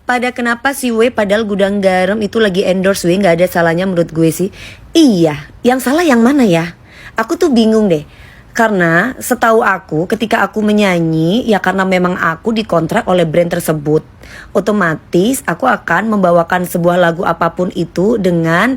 pada kenapa sih we, padahal Gudang Garam itu lagi endorse we, nggak ada salahnya menurut gue sih. Iya, yang salah yang mana ya? Aku tuh bingung deh. Karena setahu aku ketika aku menyanyi, ya karena memang aku dikontrak oleh brand tersebut, otomatis aku akan membawakan sebuah lagu apapun itu dengan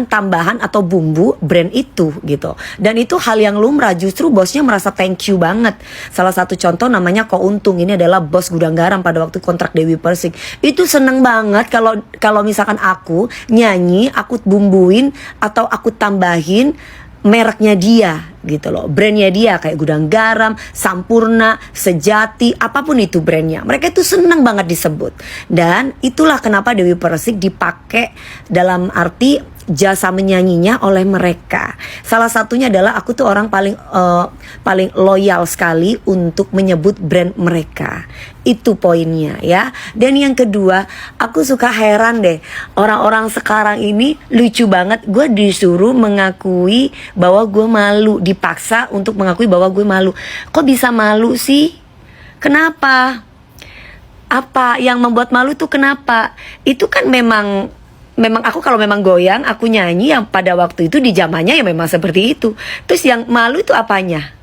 tambahan atau bumbu brand itu gitu. Dan itu hal yang lumrah, justru bosnya merasa thank you banget. Salah satu contoh namanya Ko Untung, ini adalah bos Gudang Garam pada waktu kontrak Dewi Persik. Itu seneng banget kalau misalkan aku nyanyi, aku bumbuin atau aku tambahin mereknya dia gitu loh, brandnya dia kayak Gudang Garam, Sampurna, Sejati, apapun itu brandnya. Mereka itu seneng banget disebut. Dan itulah kenapa Dewi Persik dipakai dalam arti jasa menyanyinya oleh mereka. Salah satunya adalah aku tuh orang paling loyal sekali untuk menyebut brand mereka. Itu poinnya ya. Dan yang kedua, aku suka heran deh, orang-orang sekarang ini lucu banget. Gue disuruh mengakui bahwa gue malu, dipaksa untuk mengakui bahwa gue malu. Kok bisa malu sih? Kenapa? Apa yang membuat malu tuh kenapa? Itu kan memang aku kalau memang goyang, aku nyanyi, yang pada waktu itu di zamannya ya memang seperti itu. Terus yang malu itu apanya?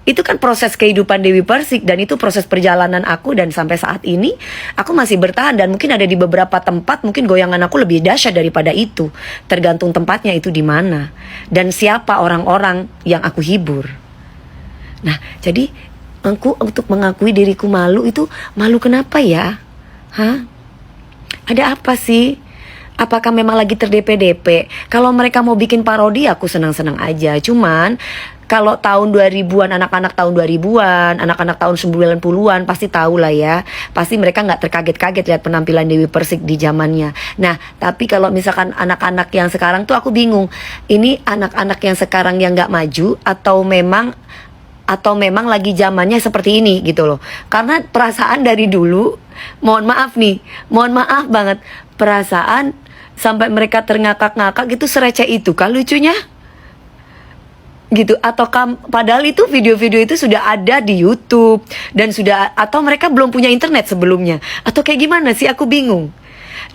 Itu kan proses kehidupan Dewi Persik, dan itu proses perjalanan aku, dan sampai saat ini aku masih bertahan. Dan mungkin ada di beberapa tempat mungkin goyangan aku lebih dahsyat daripada itu. Tergantung tempatnya itu di mana dan siapa orang-orang yang aku hibur. Nah, jadi aku untuk mengakui diriku malu itu malu kenapa ya? Hah? Ada apa sih? Apakah memang lagi ter-DP-DP? Kalau mereka mau bikin parodi, aku senang-senang aja. Cuman kalau tahun 2000-an, anak-anak tahun 2000-an, anak-anak tahun 90-an pasti tahu lah ya. Pasti mereka nggak terkaget-kaget lihat penampilan Dewi Persik di zamannya. Nah, tapi kalau misalkan anak-anak yang sekarang tuh aku bingung. Ini anak-anak yang sekarang yang nggak maju atau memang lagi zamannya seperti ini gitu loh. Karena perasaan dari dulu, mohon maaf banget, perasaan sampai mereka terngakak-ngakak gitu, sereceh itu kah lucunya? Gitu. Atau padahal itu video-video itu sudah ada di YouTube dan atau mereka belum punya internet sebelumnya, atau kayak gimana sih, aku bingung.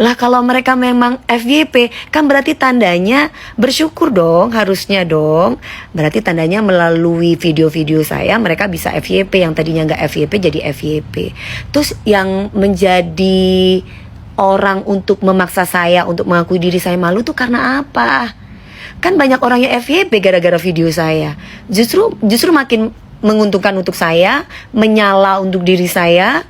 Lah kalau mereka memang FYP, kan berarti tandanya bersyukur dong, harusnya dong. Berarti tandanya melalui video-video saya mereka bisa FYP, yang tadinya nggak FYP jadi FYP. Terus yang menjadi orang untuk memaksa saya untuk mengakui diri saya malu tuh karena apa? Kan banyak orang yang FYP gara-gara video saya. Justru makin menguntungkan untuk saya, menyala untuk diri saya.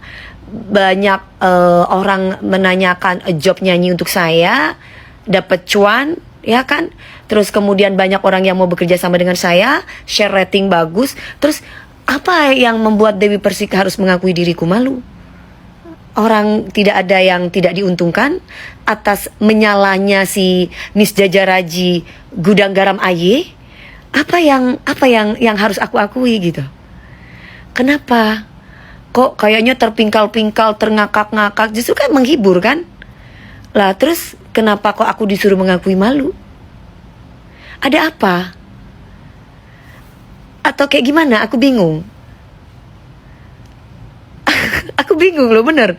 Banyak orang menanyakan job nyanyi untuk saya, dapat cuan, ya kan? Terus kemudian banyak orang yang mau bekerja sama dengan saya, share rating bagus. Terus apa yang membuat Dewi Persik harus mengakui diriku malu? Orang tidak ada yang tidak diuntungkan atas menyalanya si Miss Jajaraji Gudang Garam AY. Apa yang harus aku akui gitu? Kenapa? Kok kayaknya terpingkal-pingkal, terngakak-ngakak? Justru kan menghibur kan? Lah terus kenapa kok aku disuruh mengakui malu? Ada apa? Atau kayak gimana? Aku bingung. Aku bingung loh, bener.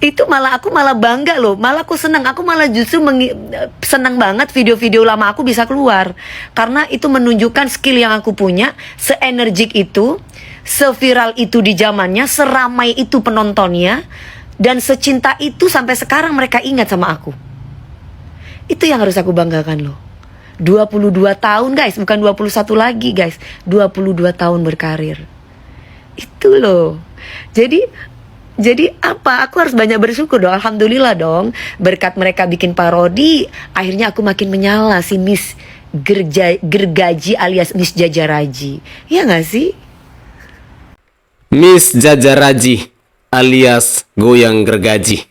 Itu aku malah bangga loh, malah aku senang. Aku malah justru senang banget video-video lama aku bisa keluar. Karena itu menunjukkan skill yang aku punya, seenergik itu, seviral itu di zamannya, seramai itu penontonnya, dan secinta itu sampai sekarang mereka ingat sama aku. Itu yang harus aku banggakan loh. 22 tahun guys, bukan 21 lagi guys, 22 tahun berkarir. Itu loh. Jadi apa? Aku harus banyak bersyukur dong. Alhamdulillah dong. Berkat mereka bikin parodi, akhirnya aku makin menyala si Miss Gergaji alias Miss Jajaraji. Ya gak sih? Miss Jajaraji alias Goyang Gergaji.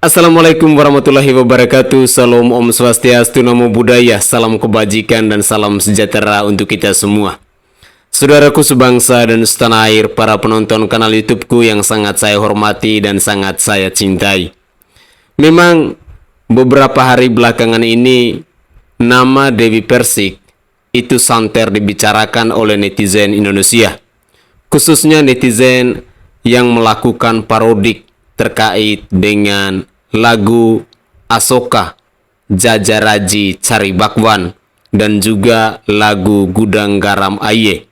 Assalamualaikum warahmatullahi wabarakatuh. Salam Om Swastiastu, Namo Buddhaya, salam kebajikan dan salam sejahtera untuk kita semua. Saudaraku sebangsa dan setanah air, para penonton kanal YouTubeku yang sangat saya hormati dan sangat saya cintai. Memang beberapa hari belakangan ini nama Dewi Persik itu santer dibicarakan oleh netizen Indonesia. Khususnya netizen yang melakukan parodik terkait dengan lagu Asoka, Jajaraji Cari Bakwan, dan juga lagu Gudang Garam Aye.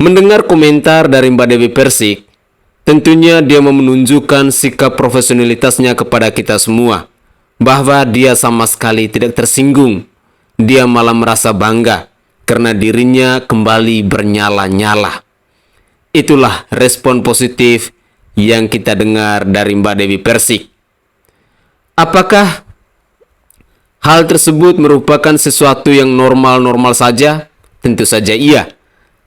Mendengar komentar dari Mbak Dewi Persik, tentunya dia menunjukkan sikap profesionalitasnya kepada kita semua, bahwa dia sama sekali tidak tersinggung. Dia malah merasa bangga karena dirinya kembali bernyala-nyala. Itulah respon positif yang kita dengar dari Mbak Dewi Persik. Apakah hal tersebut merupakan sesuatu yang normal-normal saja? Tentu saja iya.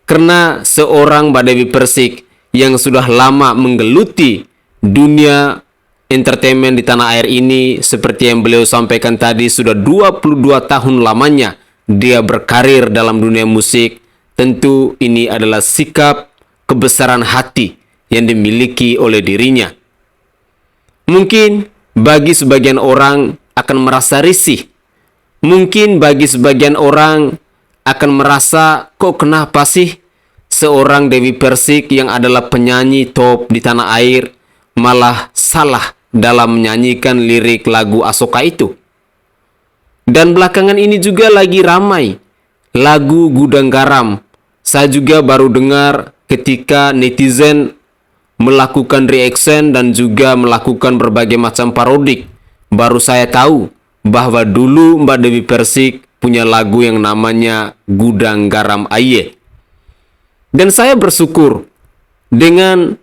Karena seorang Mbak Dewi Persik yang sudah lama menggeluti dunia entertainment di tanah air ini, seperti yang beliau sampaikan tadi, sudah 22 tahun lamanya dia berkarir dalam dunia musik. Tentu ini adalah sikap kebesaran hati yang dimiliki oleh dirinya. Mungkin bagi sebagian orang akan merasa risih. Mungkin bagi sebagian orang akan merasa, kok kenapa sih seorang Dewi Persik yang adalah penyanyi top di tanah air malah salah dalam menyanyikan lirik lagu Asoka itu. Dan belakangan ini juga lagi ramai lagu Gudang Garam. Saya juga baru dengar ketika netizen melakukan reaction dan juga melakukan berbagai macam parodik. Baru saya tahu bahwa dulu Mbak Dewi Persik punya lagu yang namanya Gudang Garam Aye. Dan saya bersyukur dengan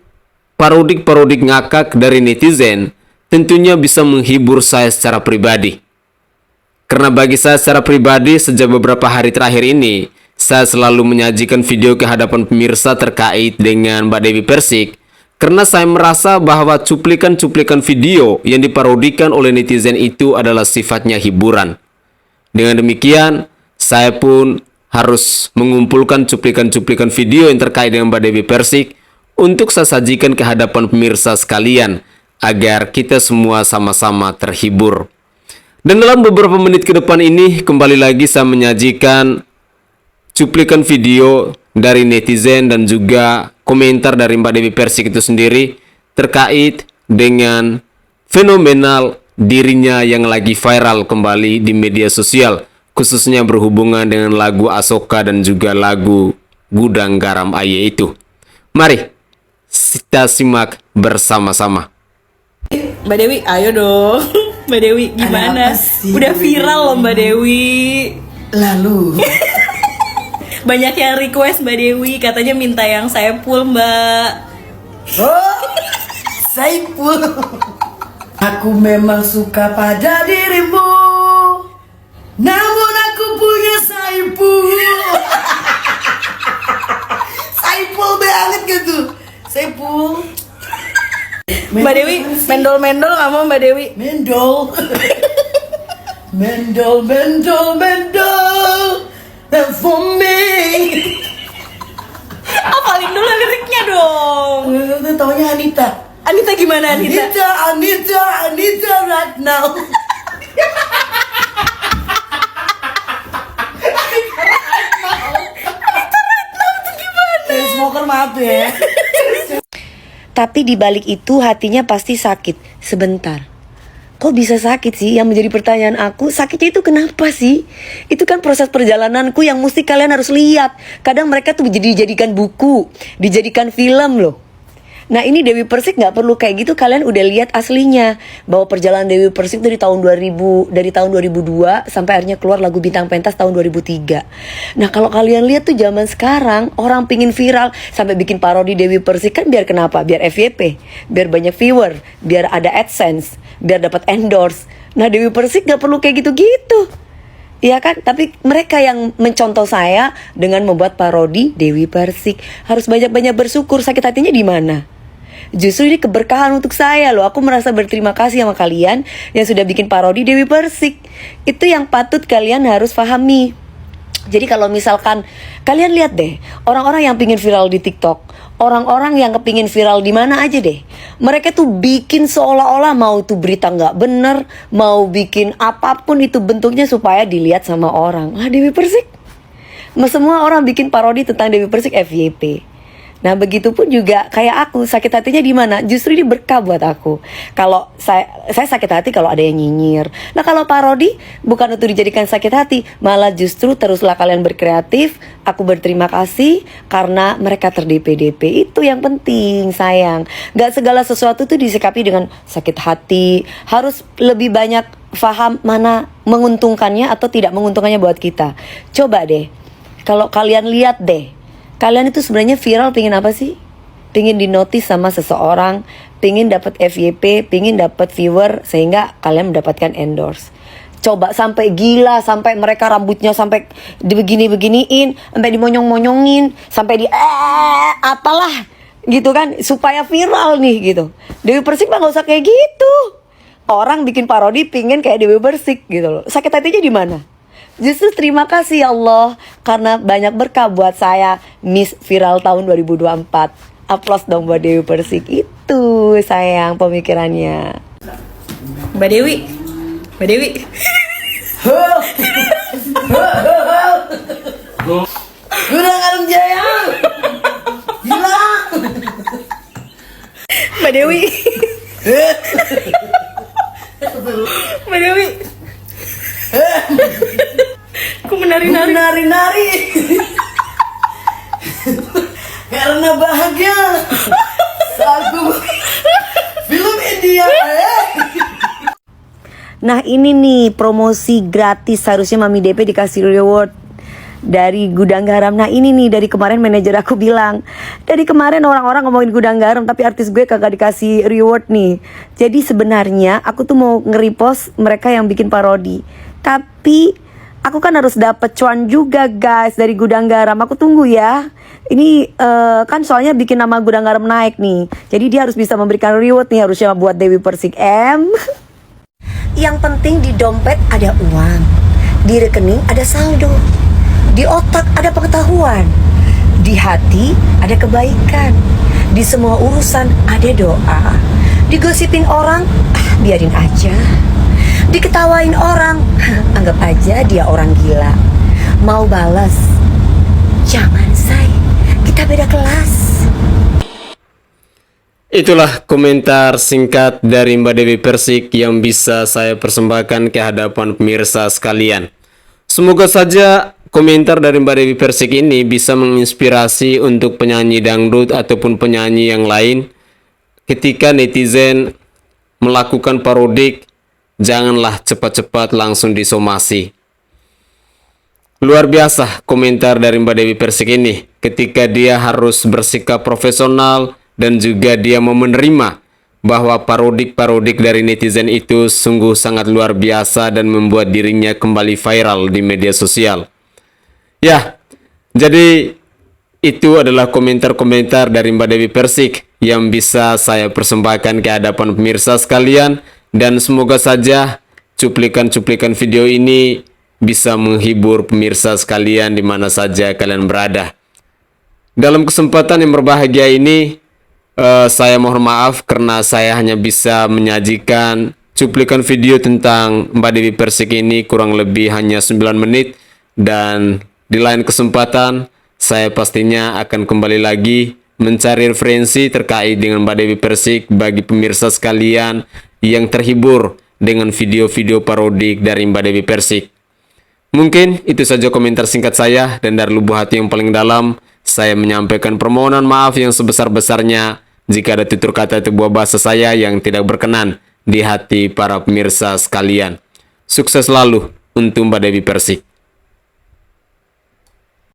parodik-parodik ngakak dari netizen tentunya bisa menghibur saya secara pribadi. Karena bagi saya secara pribadi, sejak beberapa hari terakhir ini, saya selalu menyajikan video ke hadapan pemirsa terkait dengan Mbak Dewi Persik. Karena saya merasa bahwa cuplikan-cuplikan video yang diparodikan oleh netizen itu adalah sifatnya hiburan. Dengan demikian, saya pun harus mengumpulkan cuplikan-cuplikan video yang terkait dengan Mbak Dewi Persik untuk saya sajikan ke hadapan pemirsa sekalian, agar kita semua sama-sama terhibur. Dan dalam beberapa menit ke depan ini, kembali lagi saya menyajikan cuplikan video dari netizen dan juga komentar dari Mbak Dewi Persik itu sendiri terkait dengan fenomenal dirinya yang lagi viral kembali di media sosial, khususnya berhubungan dengan lagu Asoka dan juga lagu Gudang Garam Aye itu. Mari kita simak bersama-sama. Mbak Dewi, ayo dong. Mbak Dewi, gimana? Ada apa sih, Udah Mbak viral Dewi? loh Mbak Dewi. Lalu Banyak yang request Mbak Dewi, katanya minta yang Saipul, Mbak. oh, Saipul. Aku memang suka pada dirimu, namun aku punya Saipul. Saipul banget gitu. Saipul. Mbak Dewi, mendol-mendol nggak mau Mbak Dewi? Mendol. Mendol, mendol, mendol. And for me. Apalin dulu liriknya dong. Itu taunya Anita. Anita gimana Anita? Anita right now. Smoker maaf ya. Tapi di balik itu hatinya pasti sakit. Sebentar, kok bisa sakit sih? Yang menjadi pertanyaan aku, sakitnya itu kenapa sih? Itu kan proses perjalananku yang mesti kalian harus lihat. Kadang mereka tuh dijadikan buku, dijadikan film loh. Nah ini Dewi Persik nggak perlu kayak gitu, kalian udah lihat aslinya bahwa perjalanan Dewi Persik dari tahun 2000, dari tahun 2002 sampai akhirnya keluar lagu Bintang Pentas tahun 2003. Nah kalau kalian lihat tuh zaman sekarang orang pingin viral sampai bikin parodi Dewi Persik kan biar kenapa? Biar FYP, biar banyak viewer, biar ada AdSense, biar dapat endorse. Nah Dewi Persik nggak perlu kayak gitu-gitu. Iya kan? Tapi mereka yang mencontoh saya dengan membuat parodi Dewi Persik. Harus banyak-banyak bersyukur. Sakit hatinya di mana? Justru ini keberkahan untuk saya loh. Aku merasa berterima kasih sama kalian yang sudah bikin parodi Dewi Persik. Itu yang patut kalian harus pahami. Jadi kalau misalkan kalian lihat deh, orang-orang yang pingin viral di TikTok, orang-orang yang kepingin viral di mana aja deh, mereka tuh bikin seolah-olah mau itu berita nggak bener, mau bikin apapun itu bentuknya supaya dilihat sama orang. Lah Dewi Persik, semua orang bikin parodi tentang Dewi Persik FYP. Nah begitupun juga kayak aku, sakit hatinya di mana? Justru ini berkah buat aku. Kalau saya sakit hati kalau ada yang nyinyir. Nah kalau parodi bukan untuk dijadikan sakit hati, malah justru teruslah kalian berkreatif. Aku berterima kasih karena mereka ter-DP-DP. Itu yang penting sayang. Gak segala sesuatu tuh disikapi dengan sakit hati. Harus lebih banyak paham mana menguntungkannya atau tidak menguntungkannya buat kita. Coba deh, kalau kalian lihat deh, kalian itu sebenarnya viral pingin apa sih? Pingin dinotis sama seseorang, pingin dapat FYP, pingin dapat viewer sehingga kalian mendapatkan endorse. Coba sampai gila, sampai mereka rambutnya sampai dibegini-beginiin, sampai dimonyong-monyongin, sampai di apalah gitu kan, supaya viral nih gitu. Dewi Persik mah gak usah kayak gitu. Orang bikin parodi pingin kayak Dewi Persik gitu loh. Sakit hatinya di mana? Justru terima kasih ya Allah karena banyak berkah buat saya Miss Viral tahun 2024. Aplaus dong buat Dewi Persik. Itu sayang pemikirannya. Mbak Dewi. Mbak Dewi. Gudang Garam Jaya. Gila. Mbak Dewi. Mbak Dewi. Aku menari-nari. Nari-nari. Karena bahagia. Saat aku film India. Nah ini nih promosi gratis, harusnya Mami DP dikasih reward dari Gudang Garam. Nah ini nih dari kemarin manajer aku bilang, dari kemarin orang-orang ngomongin Gudang Garam tapi artis gue kagak dikasih reward nih. Jadi sebenarnya aku tuh mau nge-repost mereka yang bikin parodi, tapi aku kan harus dapet cuan juga guys dari Gudang Garam. Aku tunggu ya. Ini kan soalnya bikin nama Gudang Garam naik nih, jadi dia harus bisa memberikan reward nih, harusnya buat Dewi Persik M. Yang penting di dompet ada uang, di rekening ada saldo, di otak ada pengetahuan, di hati ada kebaikan, di semua urusan ada doa. Digosipin orang, biarin aja. Diketawain orang, anggap aja dia orang gila. Mau balas, jangan say, kita beda kelas. Itulah komentar singkat dari Mbak Dewi Persik yang bisa saya persembahkan ke hadapan pemirsa sekalian. Semoga saja komentar dari Mbak Dewi Persik ini bisa menginspirasi untuk penyanyi dangdut ataupun penyanyi yang lain. Ketika netizen melakukan parodik, janganlah cepat-cepat langsung disomasi. Luar biasa komentar dari Mbak Dewi Persik ini ketika dia harus bersikap profesional dan juga dia mau menerima bahwa parodik-parodik dari netizen itu sungguh sangat luar biasa dan membuat dirinya kembali viral di media sosial. Ya, jadi itu adalah komentar-komentar dari Mbak Dewi Persik yang bisa saya persembahkan ke hadapan pemirsa sekalian, dan semoga saja cuplikan-cuplikan video ini bisa menghibur pemirsa sekalian di mana saja kalian berada. Dalam kesempatan yang berbahagia ini, saya mohon maaf karena saya hanya bisa menyajikan cuplikan video tentang Mbak Dewi Persik ini kurang lebih hanya 9 menit, dan di lain kesempatan saya pastinya akan kembali lagi mencari referensi terkait dengan Mbak Dewi Persik bagi pemirsa sekalian yang terhibur dengan video-video parodik dari Mbak Dewi Persik. Mungkin itu saja komentar singkat saya, dan dari lubuk hati yang paling dalam saya menyampaikan permohonan maaf yang sebesar-besarnya jika ada tutur kata atau buah bahasa saya yang tidak berkenan di hati para pemirsa sekalian. Sukses selalu untuk Mbak Dewi Persik.